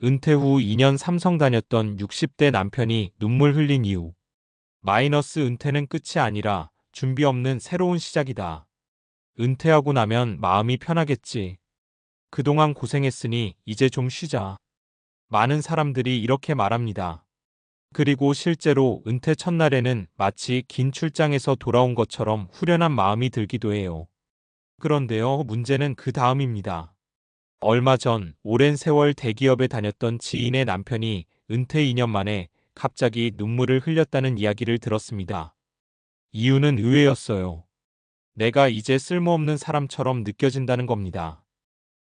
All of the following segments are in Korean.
은퇴 후 2년 삼성 다녔던 60대 남편이 눈물 흘린 이유. 마이너스 은퇴는 끝이 아니라 준비 없는 새로운 시작이다. 은퇴하고 나면 마음이 편하겠지. 그동안 고생했으니 이제 좀 쉬자. 많은 사람들이 이렇게 말합니다. 그리고 실제로 은퇴 첫날에는 마치 긴 출장에서 돌아온 것처럼 후련한 마음이 들기도 해요. 그런데요, 문제는 그 다음입니다. 얼마 전 오랜 세월 대기업에 다녔던 지인의 남편이 은퇴 2년 만에 갑자기 눈물을 흘렸다는 이야기를 들었습니다. 이유는 의외였어요. 내가 이제 쓸모없는 사람처럼 느껴진다는 겁니다.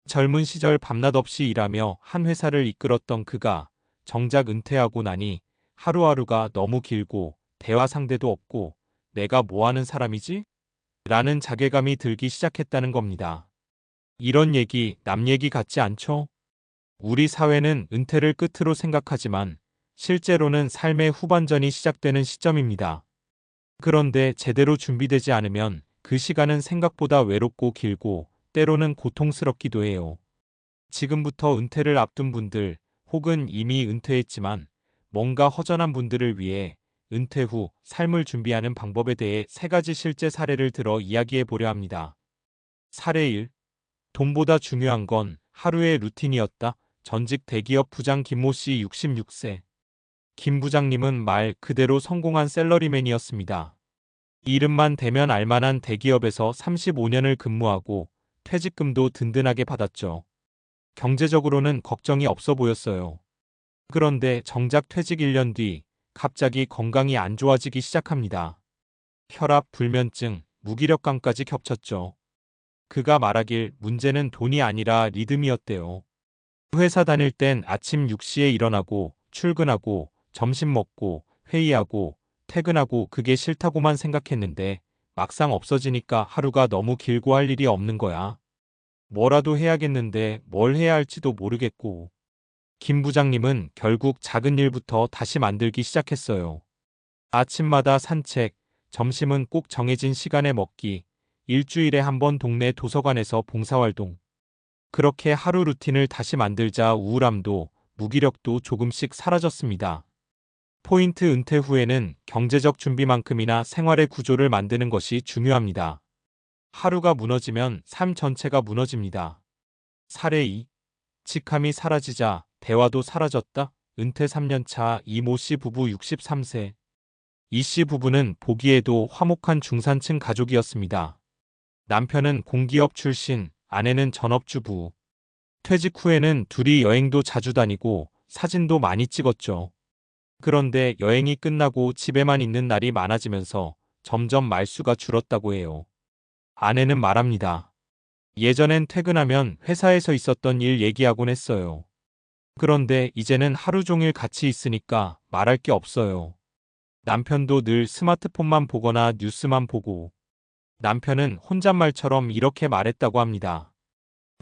젊은 시절 밤낮 없이 일하며 한 회사를 이끌었던 그가 정작 은퇴하고 나니 하루하루가 너무 길고 대화 상대도 없고 내가 뭐 하는 사람이지? 라는 자괴감이 들기 시작했다는 겁니다. 이런 얘기 남 얘기 같지 않죠? 우리 사회는 은퇴를 끝으로 생각하지만 실제로는 삶의 후반전이 시작되는 시점입니다. 그런데 제대로 준비되지 않으면 그 시간은 생각보다 외롭고 길고 때로는 고통스럽기도 해요. 지금부터 은퇴를 앞둔 분들 혹은 이미 은퇴했지만 뭔가 허전한 분들을 위해 은퇴 후 삶을 준비하는 방법에 대해 3가지 실제 사례를 들어 이야기해 보려 합니다. 사례 1. 돈보다 중요한 건 하루의 루틴이었다. 전직 대기업 부장 김모 씨 66세. 김 부장님은 말 그대로 성공한 샐러리맨이었습니다. 이름만 대면 알만한 대기업에서 35년을 근무하고 퇴직금도 든든하게 받았죠. 경제적으로는 걱정이 없어 보였어요. 그런데 정작 퇴직 1년 뒤 갑자기 건강이 안 좋아지기 시작합니다. 혈압, 불면증, 무기력감까지 겹쳤죠. 그가 말하길 문제는 돈이 아니라 리듬이었대요. 회사 다닐 땐 아침 6시에 일어나고 출근하고 점심 먹고 회의하고 퇴근하고 그게 싫다고만 생각했는데 막상 없어지니까 하루가 너무 길고 할 일이 없는 거야. 뭐라도 해야겠는데 뭘 해야 할지도 모르겠고. 김 부장님은 결국 작은 일부터 다시 만들기 시작했어요. 아침마다 산책, 점심은 꼭 정해진 시간에 먹기, 일주일에 한 번 동네 도서관에서 봉사활동. 그렇게 하루 루틴을 다시 만들자 우울함도 무기력도 조금씩 사라졌습니다. 포인트 은퇴 후에는 경제적 준비만큼이나 생활의 구조를 만드는 것이 중요합니다. 하루가 무너지면 삶 전체가 무너집니다. 사례 2. 직함이 사라지자 대화도 사라졌다. 은퇴 3년차 이모 씨 부부 63세. 이 씨 부부는 보기에도 화목한 중산층 가족이었습니다. 남편은 공기업 출신, 아내는 전업주부. 퇴직 후에는 둘이 여행도 자주 다니고 사진도 많이 찍었죠. 그런데 여행이 끝나고 집에만 있는 날이 많아지면서 점점 말수가 줄었다고 해요. 아내는 말합니다. 예전엔 퇴근하면 회사에서 있었던 일 얘기하곤 했어요. 그런데 이제는 하루 종일 같이 있으니까 말할 게 없어요. 남편도 늘 스마트폰만 보거나 뉴스만 보고. 남편은 혼잣말처럼 이렇게 말했다고 합니다.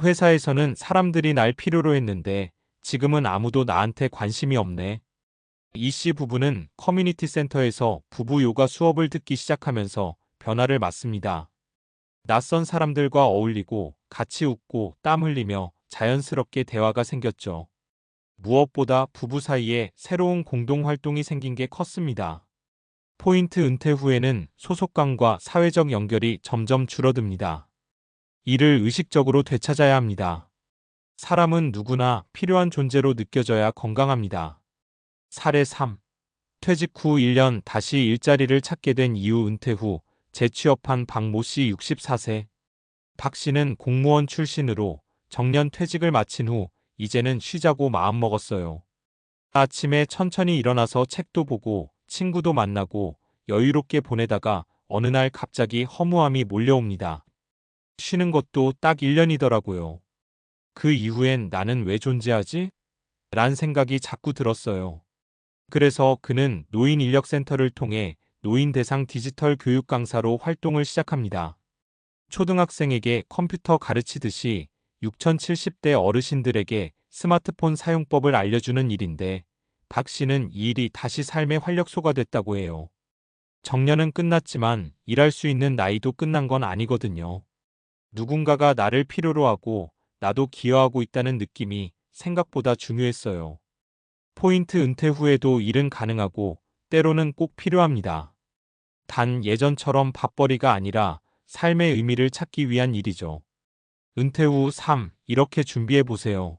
회사에서는 사람들이 날 필요로 했는데 지금은 아무도 나한테 관심이 없네. 이 씨 부부는 커뮤니티 센터에서 부부 요가 수업을 듣기 시작하면서 변화를 맞습니다. 낯선 사람들과 어울리고 같이 웃고 땀 흘리며 자연스럽게 대화가 생겼죠. 무엇보다 부부 사이에 새로운 공동 활동이 생긴 게 컸습니다. 포인트 은퇴 후에는 소속감과 사회적 연결이 점점 줄어듭니다. 이를 의식적으로 되찾아야 합니다. 사람은 누구나 필요한 존재로 느껴져야 건강합니다. 사례 3. 퇴직 후 1년 다시 일자리를 찾게 된 이유 은퇴 후 재취업한 박모 씨 64세. 박 씨는 공무원 출신으로 정년 퇴직을 마친 후 이제는 쉬자고 마음먹었어요. 아침에 천천히 일어나서 책도 보고 친구도 만나고 여유롭게 보내다가 어느 날 갑자기 허무함이 몰려옵니다. 쉬는 것도 딱 1년이더라고요. 그 이후엔 나는 왜 존재하지? 란 생각이 자꾸 들었어요. 그래서 그는 노인인력센터를 통해 노인 대상 디지털 교육 강사로 활동을 시작합니다. 초등학생에게 컴퓨터 가르치듯이 6070대 어르신들에게 스마트폰 사용법을 알려주는 일인데 박 씨는 이 일이 다시 삶의 활력소가 됐다고 해요. 정년은 끝났지만 일할 수 있는 나이도 끝난 건 아니거든요. 누군가가 나를 필요로 하고 나도 기여하고 있다는 느낌이 생각보다 중요했어요. 포인트 은퇴 후에도 일은 가능하고 때로는 꼭 필요합니다. 단 예전처럼 밥벌이가 아니라 삶의 의미를 찾기 위한 일이죠. 은퇴 후 삶, 이렇게 준비해 보세요.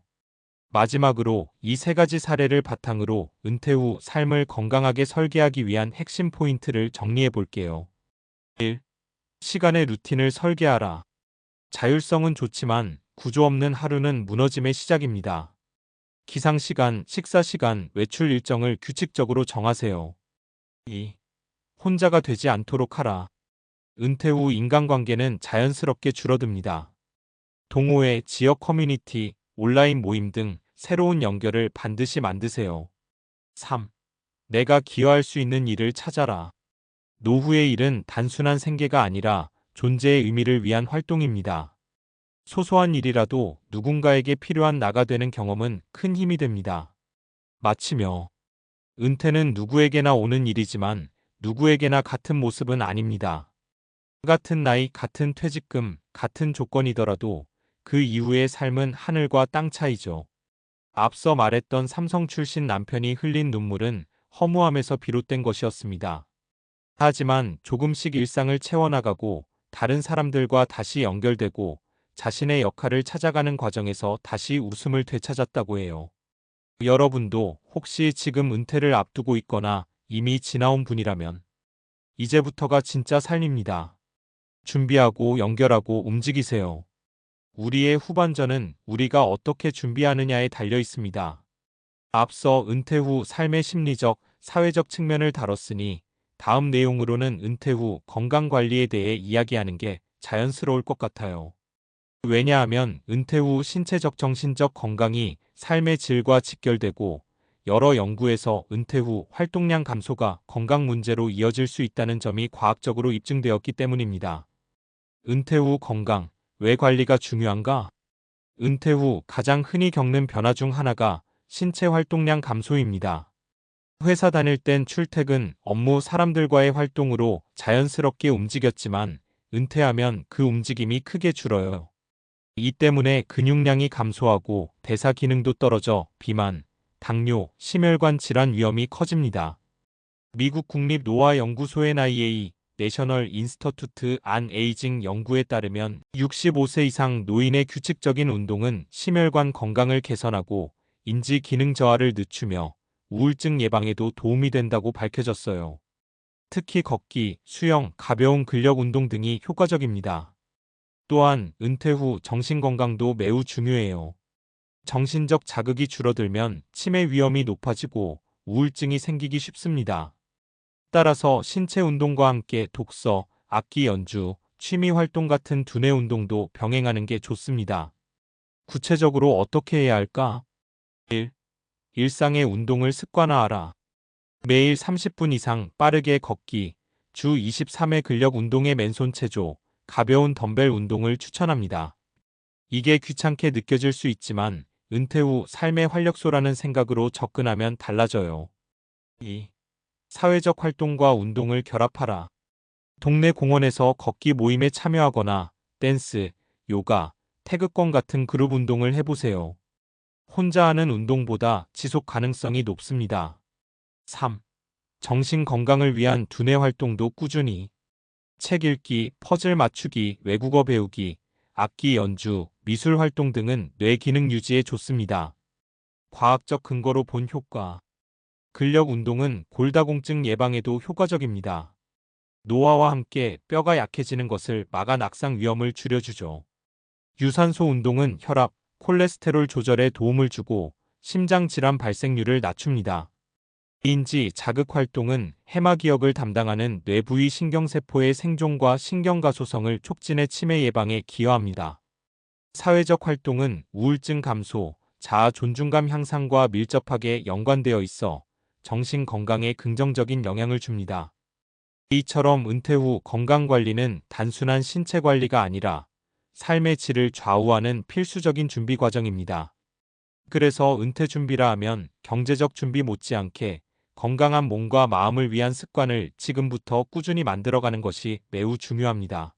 마지막으로 이 세 가지 사례를 바탕으로 은퇴 후 삶을 건강하게 설계하기 위한 핵심 포인트를 정리해 볼게요. 1. 시간의 루틴을 설계하라. 자율성은 좋지만 구조 없는 하루는 무너짐의 시작입니다. 기상시간, 식사시간, 외출 일정을 규칙적으로 정하세요. 2. 혼자가 되지 않도록 하라. 은퇴 후 인간관계는 자연스럽게 줄어듭니다. 동호회, 지역 커뮤니티, 온라인 모임 등 새로운 연결을 반드시 만드세요. 3. 내가 기여할 수 있는 일을 찾아라. 노후의 일은 단순한 생계가 아니라 존재의 의미를 위한 활동입니다. 소소한 일이라도 누군가에게 필요한 나가 되는 경험은 큰 힘이 됩니다. 마치며 은퇴는 누구에게나 오는 일이지만 누구에게나 같은 모습은 아닙니다. 같은 나이, 같은 퇴직금, 같은 조건이더라도 그 이후의 삶은 하늘과 땅 차이죠. 앞서 말했던 삼성 출신 남편이 흘린 눈물은 허무함에서 비롯된 것이었습니다. 하지만 조금씩 일상을 채워나가고 다른 사람들과 다시 연결되고 자신의 역할을 찾아가는 과정에서 다시 웃음을 되찾았다고 해요. 여러분도 혹시 지금 은퇴를 앞두고 있거나 이미 지나온 분이라면 이제부터가 진짜 삶입니다. 준비하고 연결하고 움직이세요. 우리의 후반전은 우리가 어떻게 준비하느냐에 달려 있습니다. 앞서 은퇴 후 삶의 심리적, 사회적 측면을 다뤘으니 다음 내용으로는 은퇴 후 건강관리에 대해 이야기하는 게 자연스러울 것 같아요. 왜냐하면 은퇴 후 신체적, 정신적 건강이 삶의 질과 직결되고 여러 연구에서 은퇴 후 활동량 감소가 건강 문제로 이어질 수 있다는 점이 과학적으로 입증되었기 때문입니다. 은퇴 후 건강, 왜 관리가 중요한가? 은퇴 후 가장 흔히 겪는 변화 중 하나가 신체 활동량 감소입니다. 회사 다닐 땐 출퇴근, 업무, 사람들과의 활동으로 자연스럽게 움직였지만 은퇴하면 그 움직임이 크게 줄어요. 이 때문에 근육량이 감소하고 대사 기능도 떨어져 비만, 당뇨, 심혈관 질환 위험이 커집니다. 미국 국립노화연구소의 NIA 내셔널 인스터투트 안 에이징 연구에 따르면 65세 이상 노인의 규칙적인 운동은 심혈관 건강을 개선하고 인지 기능 저하를 늦추며 우울증 예방에도 도움이 된다고 밝혀졌어요. 특히 걷기, 수영, 가벼운 근력 운동 등이 효과적입니다. 또한 은퇴 후 정신 건강도 매우 중요해요. 정신적 자극이 줄어들면 치매 위험이 높아지고 우울증이 생기기 쉽습니다. 따라서 신체 운동과 함께 독서, 악기 연주, 취미 활동 같은 두뇌 운동도 병행하는 게 좋습니다. 구체적으로 어떻게 해야 할까? 1. 일상의 운동을 습관화하라. 매일 30분 이상 빠르게 걷기, 주 23회 근력 운동의 맨손 체조, 가벼운 덤벨 운동을 추천합니다. 이게 귀찮게 느껴질 수 있지만 은퇴 후 삶의 활력소라는 생각으로 접근하면 달라져요. 2. 사회적 활동과 운동을 결합하라. 동네 공원에서 걷기 모임에 참여하거나 댄스, 요가, 태극권 같은 그룹 운동을 해보세요. 혼자 하는 운동보다 지속 가능성이 높습니다. 3. 정신 건강을 위한 두뇌 활동도 꾸준히. 책 읽기, 퍼즐 맞추기, 외국어 배우기, 악기 연주, 미술 활동 등은 뇌 기능 유지에 좋습니다. 과학적 근거로 본 효과. 근력 운동은 골다공증 예방에도 효과적입니다. 노화와 함께 뼈가 약해지는 것을 막아 낙상 위험을 줄여주죠. 유산소 운동은 혈압, 콜레스테롤 조절에 도움을 주고 심장 질환 발생률을 낮춥니다. 인지 자극 활동은 해마 기억을 담당하는 뇌 부위 신경세포의 생존과 신경가소성을 촉진해 치매 예방에 기여합니다. 사회적 활동은 우울증 감소, 자아 존중감 향상과 밀접하게 연관되어 있어 정신 건강에 긍정적인 영향을 줍니다. 이처럼 은퇴 후 건강관리는 단순한 신체 관리가 아니라 삶의 질을 좌우하는 필수적인 준비 과정입니다. 그래서 은퇴 준비라 하면 경제적 준비 못지않게 건강한 몸과 마음을 위한 습관을 지금부터 꾸준히 만들어가는 것이 매우 중요합니다.